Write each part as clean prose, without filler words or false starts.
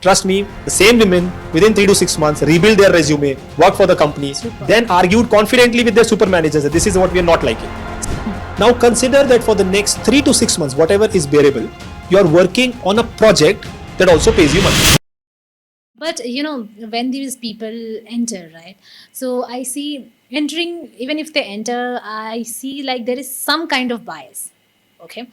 Trust me, the same women within 3 to 6 months rebuild their resume, work for the company, then argued confidently with their super managers that this is what we are not liking. Now consider that for the next 3 to 6 months, whatever is bearable, you are working on a project that also pays you money. But when these people enter, right? So I see entering, even if they enter, I see like there is some kind of bias. Okay.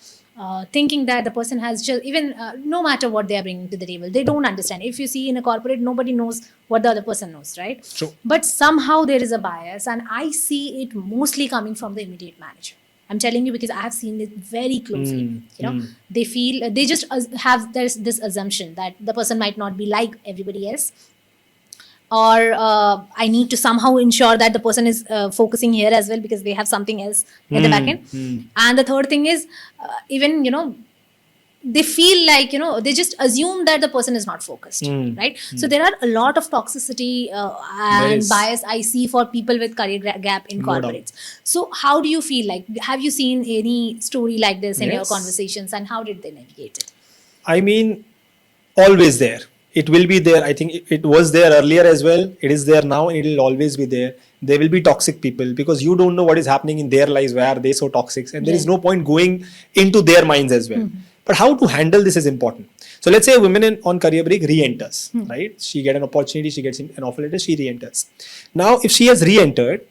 Thinking that the person has just, even no matter what they are bringing to the table, they don't understand. If you see in a corporate, nobody knows what the other person knows, right? True. But somehow there is a bias, and I see it mostly coming from the immediate manager. I'm telling you because I have seen it very closely. They feel, they just have this assumption that the person might not be like everybody else, or I need to somehow ensure that the person is focusing here as well because they have something else at the back end. And the third thing is, even they feel like they just assume that the person is not focused, right? So there are a lot of toxicity and bias I see for people with career gap in corporates. So how do you feel? Like, have you seen any story like this in your conversations, and how did they navigate it? I mean, always there. It will be there. I think it was there earlier as well. It is there now, and it will always be there. There will be toxic people because you don't know what is happening in their lives. Why are they so toxic? And there is no point going into their minds as well. But how to handle this is important. So let's say a woman on career break re-enters, right? She gets an opportunity, she gets an offer letter, she re-enters. Now, if she has re-entered,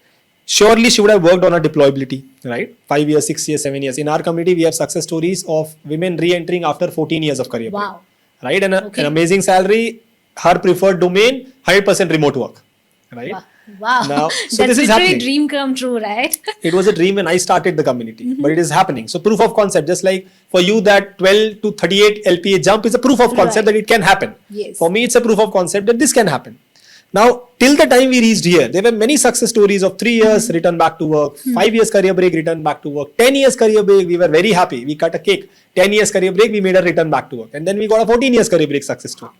surely she would have worked on her deployability, right? 5 years, 6 years, 7 years. In our community, we have success stories of women re-entering after 14 years of career break. Wow. Right? And an amazing salary, her preferred domain, 100% remote work, right? Wow. Now, so that's this is literally happening. Dream come true, right? It was a dream when I started the community, but it is happening. So proof of concept, just like for you that 12 to 38 LPA jump is a proof of concept that it can happen. Yes. For me, it's a proof of concept that this can happen. Now, till the time we reached here, there were many success stories of 3 years return back to work, 5 years career break, return back to work, 10 years career break, we were very happy. We cut a cake. 10 years career break, we made a return back to work. And then we got a 14 years career break success story.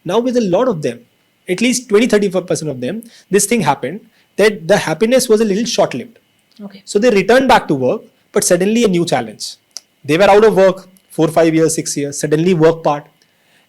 Now with a lot of them, at least 20-30% of them, this thing happened that the happiness was a little short-lived. Okay. So they returned back to work, but suddenly a new challenge. They were out of work 4, 5 years, 6 years, suddenly work part.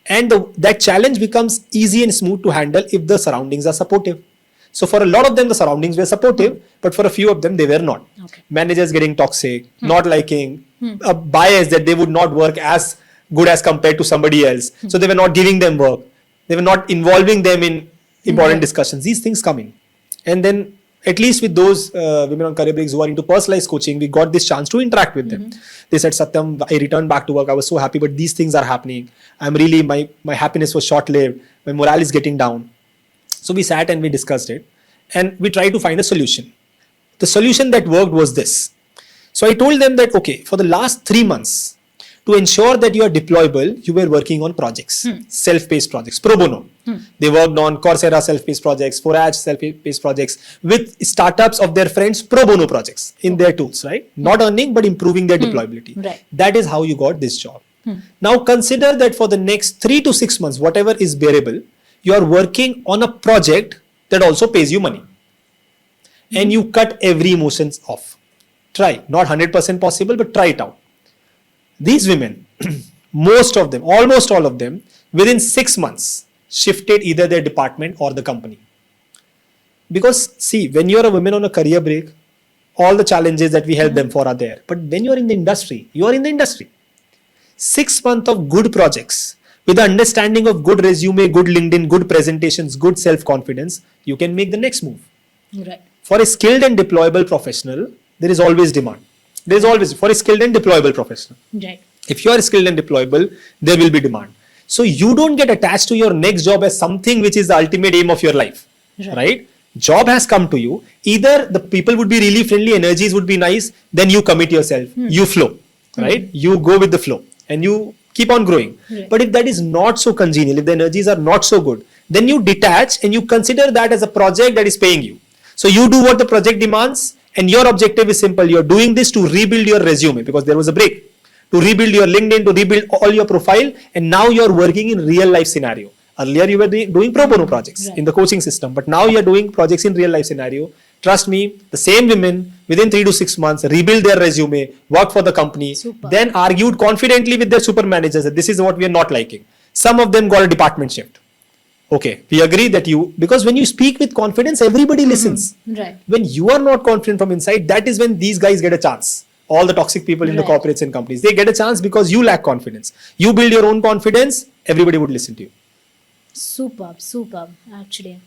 And that challenge becomes easy and smooth to handle if the surroundings are supportive. So for a lot of them, the surroundings were supportive, but for a few of them, they were not. Okay. Managers getting toxic, not liking, a bias that they would not work as good as compared to somebody else. So they were not giving them work. They were not involving them in important discussions. These things come in. And then at least with those women on career breaks who are into personalized coaching, we got this chance to interact with them. They said, Satyam, I returned back to work. I was so happy, but these things are happening. I'm really, my happiness was short-lived. My morale is getting down. So we sat and we discussed it. And we tried to find a solution. The solution that worked was this. So I told them that, okay, for the last 3 months, to ensure that you are deployable, you were working on projects, self-paced projects, pro bono. They worked on Coursera self-paced projects, Forage self-paced projects with startups of their friends, pro bono projects in their tools, right? Not earning, but improving their deployability. Right. That is how you got this job. Now consider that for the next 3 to 6 months, whatever is bearable, you are working on a project that also pays you money. And you cut every emotions off. Try, not 100% possible, but try it out. These women, most of them, almost all of them, within 6 months, shifted either their department or the company. Because see, when you're a woman on a career break, all the challenges that we help them for are there. But when you're in the industry, you are in the industry. 6 months of good projects, with the understanding of good resume, good LinkedIn, good presentations, good self-confidence, you can make the next move. Right. For a skilled and deployable professional, there is always demand. There is always, for a skilled and deployable professional. Right. If you are skilled and deployable, there will be demand. So you don't get attached to your next job as something which is the ultimate aim of your life, right? Job has come to you. Either the people would be really friendly, energies would be nice, then you commit yourself, you flow, right? You go with the flow and you keep on growing. But if that is not so congenial, if the energies are not so good, then you detach and you consider that as a project that is paying you. So you do what the project demands, and your objective is simple. You're doing this to rebuild your resume because there was a break. To rebuild your LinkedIn, to rebuild all your profile, and now you're working in real life scenario. Earlier you were doing pro bono projects in the coaching system, but now you're doing projects in real life scenario. Trust me, the same women within 3 to 6 months rebuild their resume, work for the company, then argued confidently with their super managers that this is what we are not liking. Some of them got a department shift. Okay, we agree that because when you speak with confidence, everybody listens. Right. When you are not confident from inside, that is when these guys get a chance. All the toxic people in the Right. corporates and companies, they get a chance because you lack confidence. You build your own confidence, everybody would listen to you. Superb, superb, actually.